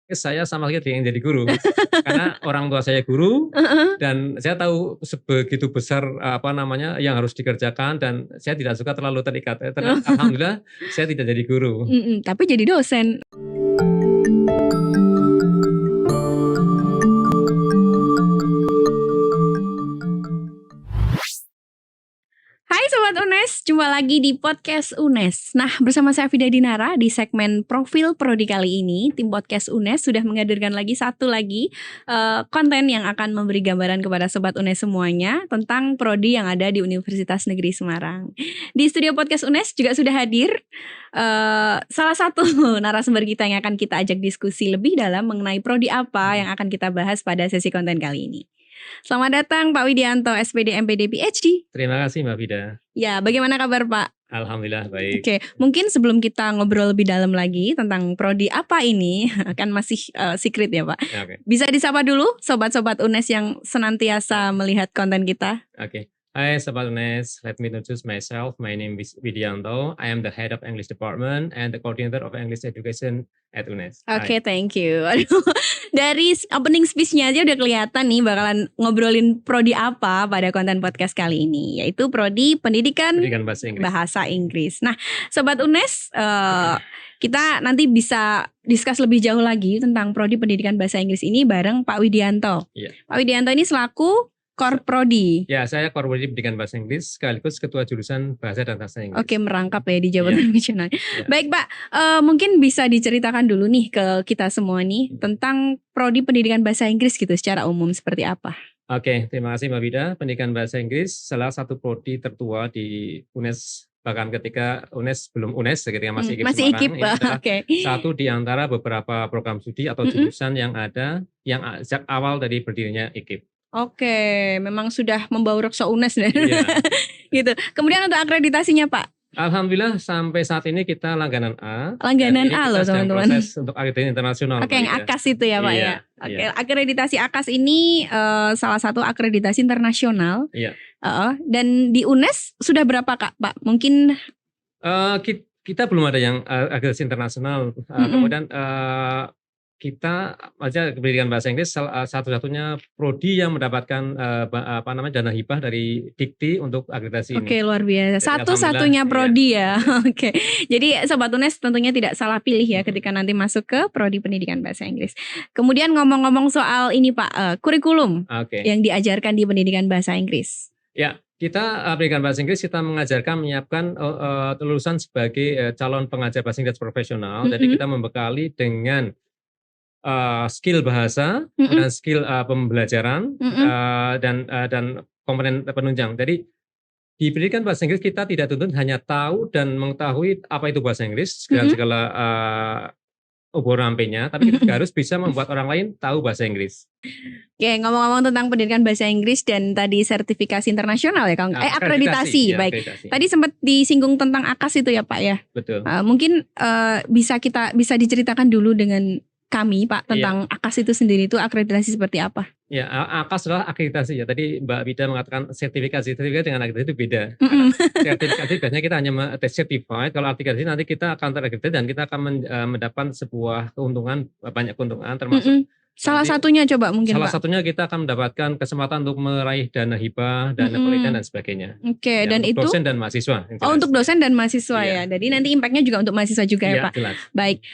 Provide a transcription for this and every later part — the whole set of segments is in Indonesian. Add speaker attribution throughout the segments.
Speaker 1: saya sama sekali ingin jadi guru. Karena orang tua saya guru dan saya tahu sebegitu besar yang harus dikerjakan dan saya tidak suka terlalu terikat. Alhamdulillah saya tidak jadi guru.
Speaker 2: Tapi jadi dosen. Hai Sobat UNES, jumpa lagi di podcast UNES. Nah, bersama saya Fida Dinara di segmen Profil Prodi kali ini, tim podcast UNES sudah menghadirkan satu lagi konten yang akan memberi gambaran kepada Sobat UNES semuanya tentang prodi yang ada di Universitas Negeri Semarang. Di studio podcast UNES juga sudah hadir salah satu narasumber kita yang akan kita ajak diskusi lebih dalam mengenai prodi apa yang akan kita bahas pada sesi konten kali ini. Selamat datang Pak Widianto, SPD MPD PhD.
Speaker 1: Terima kasih Mbak Fida.
Speaker 2: Ya, bagaimana kabar Pak?
Speaker 1: Alhamdulillah baik.
Speaker 2: Oke, mungkin sebelum kita ngobrol lebih dalam lagi tentang prodi apa ini, kan masih secret ya Pak.
Speaker 1: Okay.
Speaker 2: Bisa disapa dulu sobat-sobat UNES yang senantiasa melihat konten kita.
Speaker 1: Oke. Hi Sobat UNES, let me introduce myself. My name is Widianto. I am the head of English department and the coordinator of English education at UNES.
Speaker 2: Oke, thank you. Aduh, dari opening speech-nya aja udah kelihatan nih bakalan ngobrolin prodi apa pada konten podcast kali ini, yaitu prodi Pendidikan Bahasa Inggris. Nah, Sobat UNES, kita nanti bisa discuss lebih jauh lagi tentang prodi Pendidikan Bahasa Inggris ini bareng Pak Widianto.
Speaker 1: Yeah.
Speaker 2: Pak Widianto ini selaku Core Prodi.
Speaker 1: Ya, saya Core Prodi Pendidikan Bahasa Inggris sekaligus Ketua Jurusan Bahasa dan Sastra Inggris.
Speaker 2: Oke, merangkap ya di jabatan komisioner. Baik Pak, mungkin bisa diceritakan dulu nih ke kita semua nih tentang Prodi Pendidikan Bahasa Inggris gitu secara umum seperti apa?
Speaker 1: Oke, terima kasih Mbak Vida. Pendidikan Bahasa Inggris salah satu prodi tertua di UNES. Bahkan ketika UNES belum UNES, ketika masih IKIP Semarang, ini satu di antara beberapa program studi atau jurusan yang ada yang sejak awal dari berdirinya IKIP.
Speaker 2: Oke, memang sudah membau reksa UNES deh. Iya. Gitu. Kemudian untuk akreditasinya Pak?
Speaker 1: Alhamdulillah sampai saat ini kita langganan A.
Speaker 2: Langganan A loh teman-teman.
Speaker 1: Proses untuk akreditasi internasional.
Speaker 2: Oke, yang AKAS itu ya Pak ya. Oke, akreditasi AKAS ini salah satu akreditasi internasional. Iya. Dan di UNES sudah berapa Pak? Mungkin
Speaker 1: kita belum ada yang akreditasi internasional. Kemudian kita aja Pendidikan Bahasa Inggris satu-satunya prodi yang mendapatkan dana hibah dari Dikti untuk akreditasi ini.
Speaker 2: Oke, luar biasa. Satu-satunya prodi ya. Oke. Jadi Sobat UNES tentunya tidak salah pilih ya ketika nanti masuk ke prodi Pendidikan Bahasa Inggris. Kemudian ngomong-ngomong soal ini Pak, kurikulum yang diajarkan di Pendidikan Bahasa Inggris.
Speaker 1: Ya, kita Pendidikan Bahasa Inggris kita menyiapkan lulusan sebagai calon pengajar bahasa Inggris profesional. Jadi kita membekali dengan skill bahasa dan skill pembelajaran dan komponen penunjang. Jadi di pendidikan bahasa Inggris kita tidak tuntut hanya tahu dan mengetahui apa itu bahasa Inggris dan segala ubur-rampenya, tapi kita juga harus bisa membuat orang lain tahu bahasa Inggris.
Speaker 2: Oke, ngomong-ngomong tentang pendidikan bahasa Inggris dan tadi sertifikasi internasional ya Kang. Akreditasi, baik. Akreditasi. Tadi sempat disinggung tentang AKAS itu ya Pak ya.
Speaker 1: Betul.
Speaker 2: Mungkin bisa diceritakan dulu dengan kami Pak tentang AKAS itu sendiri, itu akreditasi seperti apa?
Speaker 1: Ya, AKAS adalah akreditasi ya. Tadi Mbak Vida mengatakan sertifikasi dengan akreditasi itu beda. Sertifikasi biasanya kita hanya certified. Kalau akreditasi nanti kita akan terakreditasi dan kita akan mendapat sebuah keuntungan, banyak keuntungan termasuk
Speaker 2: salah satunya coba mungkin
Speaker 1: Salah satunya kita akan mendapatkan kesempatan untuk meraih dana hibah, dana penelitian dan sebagainya.
Speaker 2: Oke, dan itu
Speaker 1: dosen dan mahasiswa.
Speaker 2: untuk dosen dan mahasiswa ya. Jadi nanti impactnya juga untuk mahasiswa juga ya Pak.
Speaker 1: Jelas.
Speaker 2: Baik,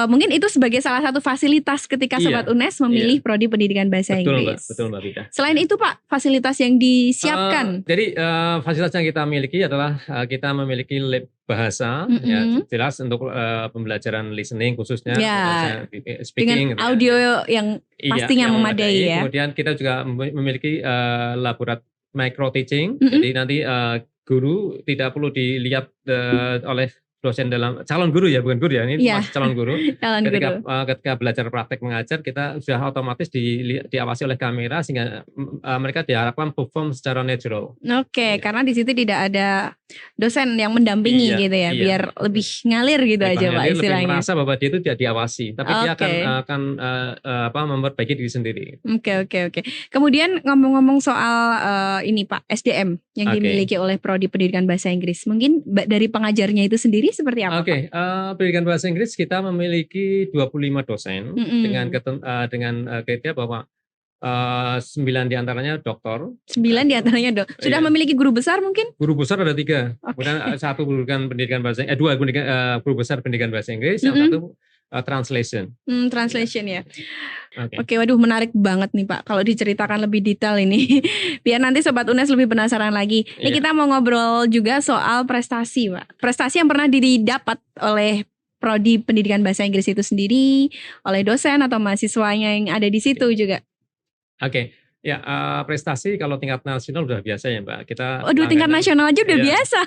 Speaker 2: mungkin itu sebagai salah satu fasilitas ketika Sobat UNES memilih prodi Pendidikan Bahasa Inggris.
Speaker 1: Betul Mbak Vida.
Speaker 2: Selain itu Pak, fasilitas yang disiapkan.
Speaker 1: Jadi fasilitas yang kita miliki adalah kita memiliki lab bahasa, ya jelas untuk pembelajaran listening khususnya, speaking,
Speaker 2: dengan audio yang pastinya memadai ya.
Speaker 1: Kemudian kita juga memiliki laboratorium micro teaching, jadi nanti guru tidak perlu dilihat oleh dosen dalam calon guru ya, bukan guru ya, ini masih calon guru. Ketika belajar praktek mengajar, kita sudah otomatis diawasi oleh kamera sehingga mereka diharapkan perform secara natural.
Speaker 2: Oke, karena di situ tidak ada dosen yang mendampingi gitu ya, biar lebih ngalir gitu aja Pak istilahnya.
Speaker 1: Lebih merasa bahwa dia itu tidak diawasi, tapi dia akan memperbaiki diri sendiri.
Speaker 2: Oke. Kemudian ngomong-ngomong soal ini Pak, SDM yang dimiliki oleh Prodi Pendidikan Bahasa Inggris, mungkin dari pengajarnya itu sendiri ini seperti apa,
Speaker 1: Oke, pendidikan bahasa Inggris kita memiliki 25 dosen dengan kriteria bahwa 9 diantaranya doktor.
Speaker 2: 9 diantaranya sudah
Speaker 1: Iya.
Speaker 2: memiliki guru besar mungkin?
Speaker 1: Guru besar ada 3.
Speaker 2: Oke.
Speaker 1: Kemudian satu guru pendidikan bahasa 2 guru besar pendidikan bahasa Inggris, yang satu translation.
Speaker 2: Translation ya.
Speaker 1: Oke.
Speaker 2: Oke, waduh menarik banget nih Pak. Kalau diceritakan lebih detail ini, biar nanti Sobat UNES lebih penasaran lagi. Ini
Speaker 1: Iya.
Speaker 2: kita mau ngobrol juga soal prestasi, Pak. Prestasi yang pernah didapat oleh Prodi Pendidikan Bahasa Inggris itu sendiri, oleh dosen atau mahasiswanya yang ada di situ juga.
Speaker 1: Oke, ya prestasi kalau tingkat nasional udah biasa ya Mbak. Kita
Speaker 2: Waduh, tingkat nasional aja udah
Speaker 1: Iya.
Speaker 2: biasa.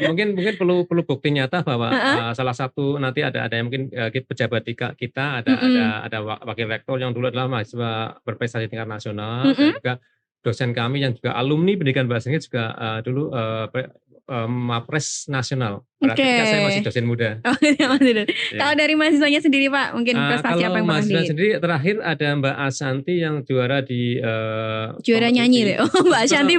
Speaker 1: Mungkin perlu bukti nyata bahwa salah satu nanti ada yang mungkin pejabat kita ada wakil rektor yang dulu adalah mahasiswa berprestasi tingkat nasional, dan juga dosen kami yang juga alumni pendidikan bahasa Inggris juga dulu Mapres nasional. Berarti kan saya masih dosen muda.
Speaker 2: Oh, iya, masih dosen.
Speaker 1: Ya.
Speaker 2: Kalau dari mahasiswanya sendiri Pak, mungkin prestasi apa yang pernah
Speaker 1: mahasiswa sendiri terakhir ada Mbak Ashanti yang juara di
Speaker 2: juara nyanyi deh. Oh, Mbak Ashanti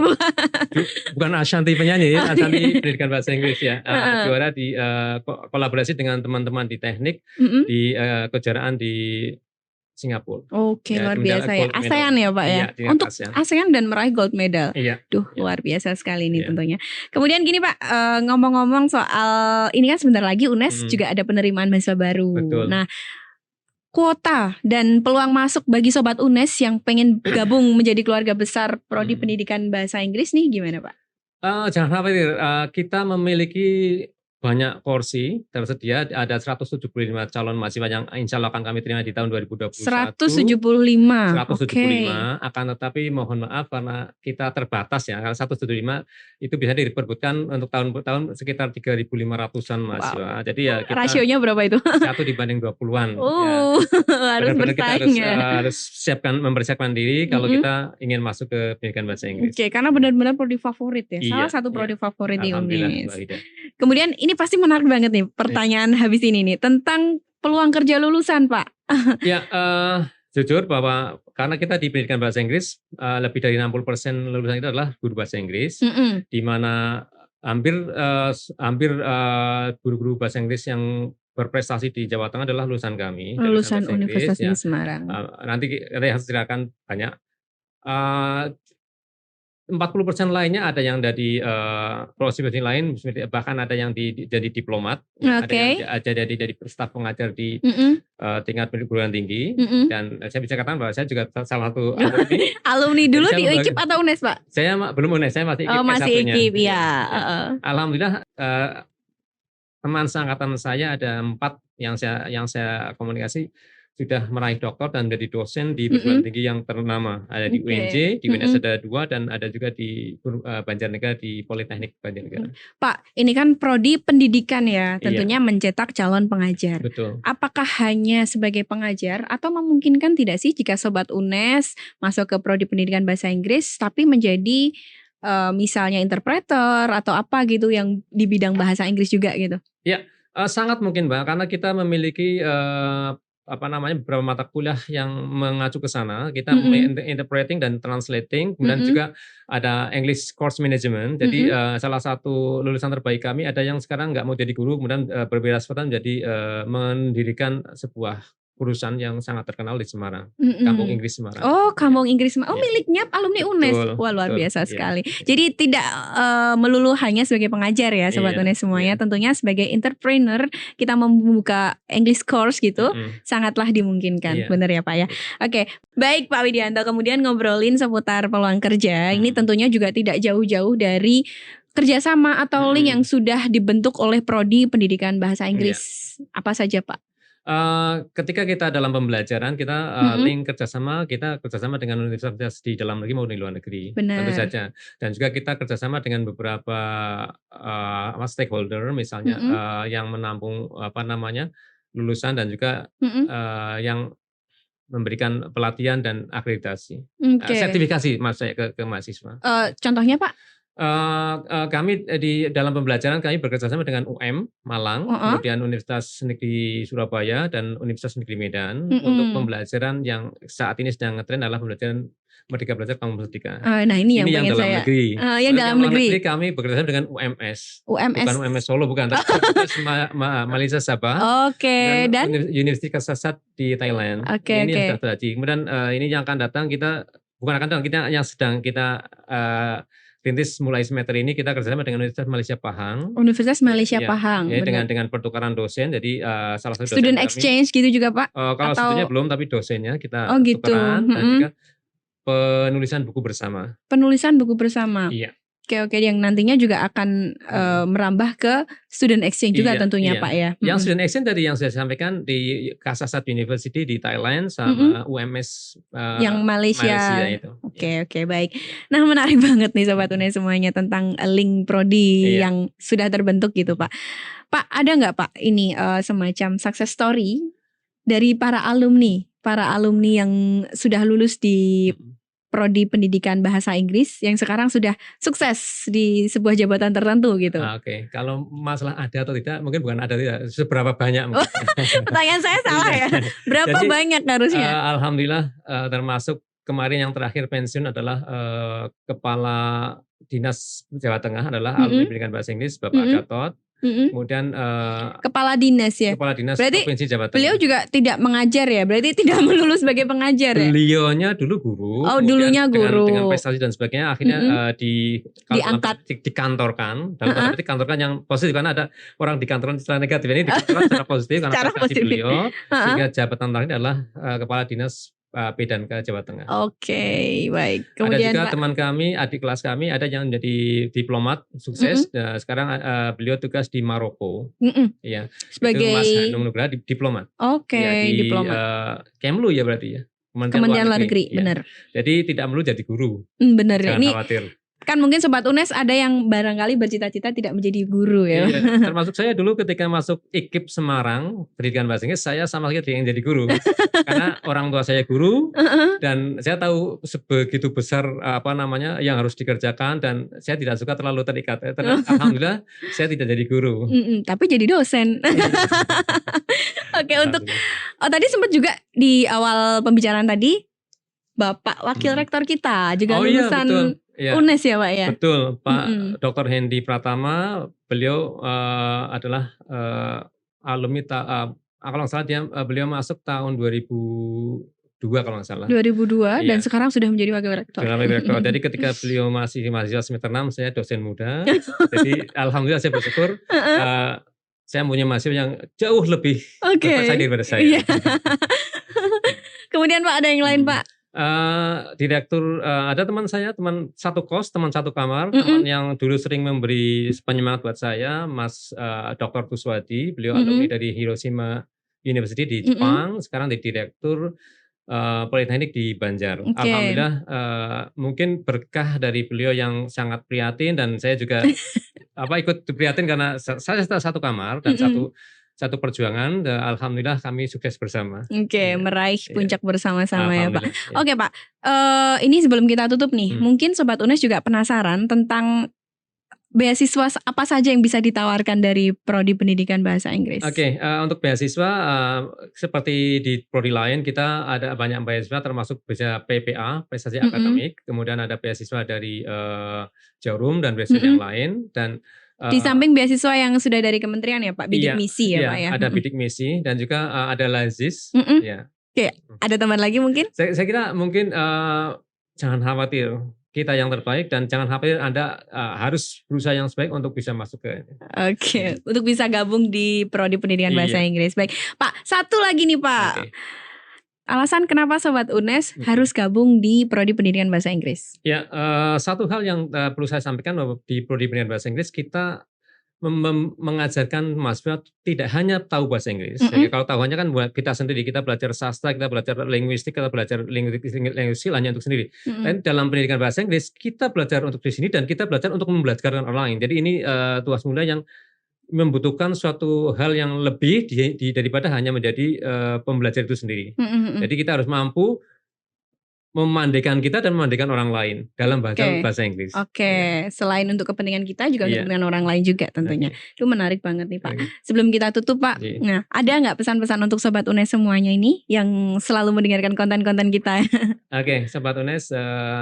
Speaker 1: bukan Ashanti penyanyi, Ashanti pendidikan bahasa Inggris ya. Juara di kolaborasi dengan teman-teman di teknik di kejuaraan di Singapura.
Speaker 2: Oke, luar biasa ya. ASEAN ya Pak ya.
Speaker 1: Iya,
Speaker 2: untuk ASEAN dan meraih gold medal.
Speaker 1: Iya.
Speaker 2: Duh, luar biasa sekali ini tentunya. Kemudian gini Pak, ngomong-ngomong soal ini kan sebentar lagi UNES juga ada penerimaan mahasiswa baru.
Speaker 1: Betul.
Speaker 2: Nah, kuota dan peluang masuk bagi Sobat UNES yang pengen gabung menjadi keluarga besar Prodi Pendidikan Bahasa Inggris nih gimana Pak?
Speaker 1: Jangan khawatir, kita memiliki banyak kursi tersedia, ada 175 calon mahasiswa yang insya Allah akan kami terima di tahun 2021.
Speaker 2: 175.
Speaker 1: 175, akan tetapi mohon maaf karena kita terbatas ya, karena 175 itu bisa diperbutkan untuk tahun sekitar 3.500-an mahasiswa. Wow. Jadi ya kita
Speaker 2: rasionya berapa itu?
Speaker 1: 1 dibanding 20-an.
Speaker 2: Harus bersaing ya.
Speaker 1: Kita harus mempersiapkan diri kalau kita ingin masuk ke pendidikan bahasa Inggris.
Speaker 2: Oke, karena benar-benar prodi favorit ya. Salah satu prodi favorit di UNES. Kemudian ini pasti menarik banget nih pertanyaan habis ini nih tentang peluang kerja lulusan Pak.
Speaker 1: Ya, jujur bahwa karena kita di pendidikan bahasa Inggris lebih dari 60% lulusan itu adalah guru bahasa Inggris, di mana hampir guru-guru bahasa Inggris yang berprestasi di Jawa Tengah adalah lulusan kami.
Speaker 2: Lulusan Universitas Negeri Semarang.
Speaker 1: Nanti kita ceritakan banyak. 40% lainnya ada yang dari profesi lain, bahkan ada yang jadi diplomat, ada yang jadi staf pengajar di tingkat perguruan tinggi, dan saya bisa katakan bahwa saya juga salah satu alumni.
Speaker 2: Alumni dulu di IKIP atau UNES Pak?
Speaker 1: Saya belum UNES, saya masih IKIP.
Speaker 2: Masih IKIP ya.
Speaker 1: Alhamdulillah teman seangkatan saya ada 4 yang saya komunikasi sudah meraih doktor dan menjadi dosen di perguruan tinggi yang ternama. Ada di UNJ, di UNS ada 2, dan ada juga di Banjarnegara di Politeknik Banjarnegara.
Speaker 2: Pak, ini kan prodi pendidikan ya, tentunya mencetak calon pengajar.
Speaker 1: Betul.
Speaker 2: Apakah hanya sebagai pengajar atau memungkinkan tidak sih jika Sobat UNES masuk ke prodi pendidikan bahasa Inggris tapi menjadi misalnya interpreter atau apa gitu yang di bidang bahasa Inggris juga gitu?
Speaker 1: Ya, sangat mungkin Mbak, karena kita memiliki beberapa mata kuliah yang mengacu ke sana. Kita interpreting dan translating, kemudian juga ada English Course Management. Jadi salah satu lulusan terbaik kami ada yang sekarang nggak mau jadi guru, kemudian berwirausaha menjadi mendirikan sebuah perusahaan yang sangat terkenal di Semarang, Kampung Inggris Semarang.
Speaker 2: Oh, Kampung Inggris Semarang. Oh, miliknya alumni UNES. Wah, luar biasa sekali. Jadi tidak melulu hanya sebagai pengajar ya, Sobat UNES semuanya. Tentunya sebagai entrepreneur kita membuka English course gitu, sangatlah dimungkinkan. Benar ya Pak ya. Oke, baik Pak Widianto. Kemudian ngobrolin seputar peluang kerja. Ini tentunya juga tidak jauh-jauh dari kerjasama atau link yang sudah dibentuk oleh Prodi Pendidikan Bahasa Inggris. Apa saja Pak?
Speaker 1: Ketika kita dalam pembelajaran, kita link kerjasama dengan universitas di dalam negeri maupun di luar negeri.
Speaker 2: Benar.
Speaker 1: Tentu saja. Dan juga kita kerjasama dengan beberapa stakeholder, misalnya yang menampung lulusan dan juga yang memberikan pelatihan dan akreditasi, sertifikasi maksud saya ke mahasiswa.
Speaker 2: Contohnya Pak?
Speaker 1: Kami di dalam pembelajaran kami bekerjasama dengan UM Malang, kemudian Universitas Negeri Surabaya dan Universitas Negeri Medan untuk pembelajaran yang saat ini sedang ngetren adalah pembelajaran Merdeka Belajar Kamu Merdeka.
Speaker 2: Nah ini yang
Speaker 1: dalam
Speaker 2: saya.
Speaker 1: negeri.
Speaker 2: Yang dalam negeri
Speaker 1: kami bekerjasama dengan UMS.
Speaker 2: UMS.
Speaker 1: Bukan UMS Solo, bukan. Tapi UMS Malaysia Sabah.
Speaker 2: Oke. Dan
Speaker 1: Universitas Kasasat di Thailand. Ini sudah terjadi. Kemudian ini yang akan datang kita bukan akan datang, kita yang sedang kita rintis mulai semester ini kita kerjasama dengan Universitas Malaysia Pahang.
Speaker 2: Universitas Malaysia Pahang.
Speaker 1: Ya, dengan pertukaran dosen. Jadi salah satu
Speaker 2: student exchange gitu juga Pak?
Speaker 1: Kalau studentnya belum, tapi dosennya kita
Speaker 2: gitu.
Speaker 1: tukeran dan juga penulisan buku bersama.
Speaker 2: Penulisan buku bersama.
Speaker 1: Iya.
Speaker 2: Oke, yang nantinya juga akan merambah ke student exchange juga tentunya Pak ya.
Speaker 1: Yang student exchange tadi yang saya sampaikan di Kasasat University di Thailand sama UMS
Speaker 2: yang Malaysia
Speaker 1: itu.
Speaker 2: Oke, baik. Nah menarik banget nih Sobat UNES semuanya tentang link prodi yang sudah terbentuk gitu Pak. Pak ada nggak Pak ini semacam success story dari para alumni yang sudah lulus di Prodi Pendidikan Bahasa Inggris yang sekarang sudah sukses di sebuah jabatan tertentu gitu.
Speaker 1: Oke. Kalau masalah ada atau tidak, mungkin bukan ada tidak, seberapa banyak.
Speaker 2: Pertanyaan saya salah ya. Berapa banyak harusnya?
Speaker 1: Alhamdulillah termasuk kemarin yang terakhir pensiun adalah Kepala Dinas Jawa Tengah adalah alumni pendidikan bahasa Inggris Bapak Gatot. Kemudian
Speaker 2: Kepala Dinas ya.
Speaker 1: Kepala Dinas
Speaker 2: berarti
Speaker 1: Provinsi Jawa Tengah.
Speaker 2: Beliau juga tidak mengajar ya. Berarti tidak melulus sebagai pengajar ya.
Speaker 1: Beliaunya dulu guru.
Speaker 2: Dulunya guru.
Speaker 1: Dengan prestasi dan sebagainya akhirnya
Speaker 2: diangkat,
Speaker 1: dikantorkan. Dalam tanda petik kantorkan yang positif karena ada orang dikantorkan secara negatif, ini dikantorkan secara positif karena prestasi beliau. Sehingga jabatan terakhir adalah Kepala Dinas P dan K Jawa Tengah. Oke,
Speaker 2: baik.
Speaker 1: Kemudian ada juga teman kami, adik kelas kami, ada yang menjadi diplomat sukses. Sekarang beliau tugas di Maroko. Ya,
Speaker 2: sebagai
Speaker 1: Mas Hanung Nugraha diplomat.
Speaker 2: Diplomat.
Speaker 1: Kemlu ya berarti ya.
Speaker 2: Kementerian Luar Negeri, benar.
Speaker 1: Jadi tidak perlu jadi guru.
Speaker 2: Benar.
Speaker 1: Jangan khawatir.
Speaker 2: Kan mungkin Sobat UNES ada yang barangkali bercita-cita tidak menjadi guru ya.
Speaker 1: Iya, termasuk saya dulu ketika masuk IKIP Semarang pendidikan bahasa Inggris, saya sama sekali tidak ingin jadi guru karena orang tua saya guru dan saya tahu sebegitu besar yang harus dikerjakan dan saya tidak suka terlalu terikat. Alhamdulillah saya tidak jadi guru.
Speaker 2: Tapi jadi dosen. Oke, untuk tadi sempat juga di awal pembicaraan tadi Bapak Wakil Rektor kita juga lulusan UNES ya Pak ya?
Speaker 1: Betul, Pak Dr. Hendy Pratama, beliau adalah alumni, kalau nggak salah beliau masuk tahun 2002 kalau nggak salah.
Speaker 2: 2002 dan sekarang sudah menjadi Wakil Rektor.
Speaker 1: Jadi ketika beliau masih mahasiswa semester 6, saya dosen muda. Jadi alhamdulillah saya bersyukur saya punya mahasiswa yang jauh lebih berprestasi daripada saya.
Speaker 2: Kemudian Pak ada yang lain Pak?
Speaker 1: Direktur ada teman saya, teman satu kos, teman satu kamar, teman yang dulu sering memberi penyemangat buat saya, Mas Dr. Kuswadi, beliau alumni dari Hiroshima University di Jepang, sekarang di direktur Politeknik di Banjar. Alhamdulillah mungkin berkah dari beliau yang sangat prihatin dan saya juga ikut prihatin karena saya satu kamar dan satu perjuangan, alhamdulillah kami sukses bersama.
Speaker 2: Meraih puncak bersama-sama ya Pak. Oke Pak, ini sebelum kita tutup nih, mungkin Sobat UNES juga penasaran tentang beasiswa apa saja yang bisa ditawarkan dari Prodi Pendidikan Bahasa Inggris.
Speaker 1: Untuk beasiswa seperti di prodi lain kita ada banyak beasiswa termasuk bisa PPA, prestasi akademik, kemudian ada beasiswa dari Jarum dan beasiswa yang lain dan
Speaker 2: di samping beasiswa yang sudah dari kementerian ya Pak, bidik misi ya Pak ya.
Speaker 1: Ada bidik misi dan juga ada Lazis.
Speaker 2: Ada teman lagi mungkin?
Speaker 1: Saya kira mungkin jangan khawatir, kita yang terbaik dan jangan khawatir, Anda harus berusaha yang sebaik untuk bisa masuk ke.
Speaker 2: Untuk bisa gabung di Prodi Pendidikan Bahasa Inggris. Baik, Pak, satu lagi nih Pak. Alasan kenapa Sobat UNES harus gabung di Prodi Pendidikan Bahasa Inggris?
Speaker 1: Satu hal yang perlu saya sampaikan bahwa di Prodi Pendidikan Bahasa Inggris kita mengajarkan mahasiswa tidak hanya tahu bahasa Inggris. Jadi kalau tahuannya kan buat kita sendiri, kita belajar sastra, kita belajar linguistik, kita belajar linguistik hanya untuk sendiri. Dan dalam pendidikan bahasa Inggris kita belajar untuk di sini dan kita belajar untuk membelajarkan orang lain. Jadi ini tugas muda yang membutuhkan suatu hal yang lebih daripada hanya menjadi pembelajar itu sendiri. Jadi kita harus mampu memandikan kita dan memandikan orang lain dalam
Speaker 2: Oke.
Speaker 1: bahasa Inggris.
Speaker 2: Oke, selain untuk kepentingan kita juga untuk
Speaker 1: Iya.
Speaker 2: kepentingan orang lain juga tentunya.
Speaker 1: Oke.
Speaker 2: Itu menarik banget nih Pak.
Speaker 1: Oke.
Speaker 2: Sebelum kita tutup Pak,
Speaker 1: Iya.
Speaker 2: nah ada nggak pesan-pesan untuk Sobat UNES semuanya ini yang selalu mendengarkan konten-konten kita?
Speaker 1: Oke, Sobat UNES,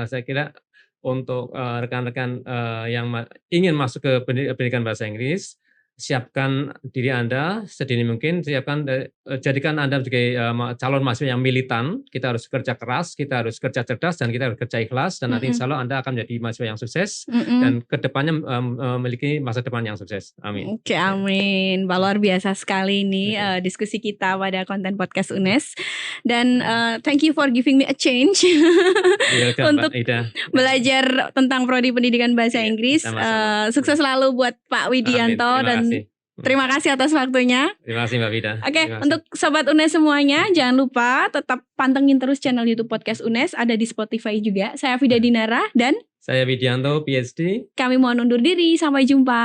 Speaker 1: saya kira untuk rekan-rekan yang ingin masuk ke pendidikan bahasa Inggris, siapkan diri Anda sedini mungkin, jadikan Anda sebagai calon mahasiswa yang militan. Kita harus kerja keras, kita harus kerja cerdas, dan kita harus kerja ikhlas, dan nanti insya Allah Anda akan menjadi mahasiswa yang sukses dan kedepannya memiliki masa depan yang sukses. Amin.
Speaker 2: Oke, amin. Luar biasa sekali ini diskusi kita pada konten podcast UNES. Dan thank you for giving me a change untuk belajar tentang prodi pendidikan bahasa Inggris. Sukses selalu buat Pak Widianto dan terima kasih atas waktunya.
Speaker 1: Terima kasih Mbak Vida.
Speaker 2: Oke, untuk Sobat UNES semuanya, jangan lupa tetap pantengin terus channel YouTube Podcast UNES, ada di Spotify juga. Saya Vida Dinara dan
Speaker 1: saya Widianto, PhD.
Speaker 2: Kami mohon undur diri, sampai jumpa.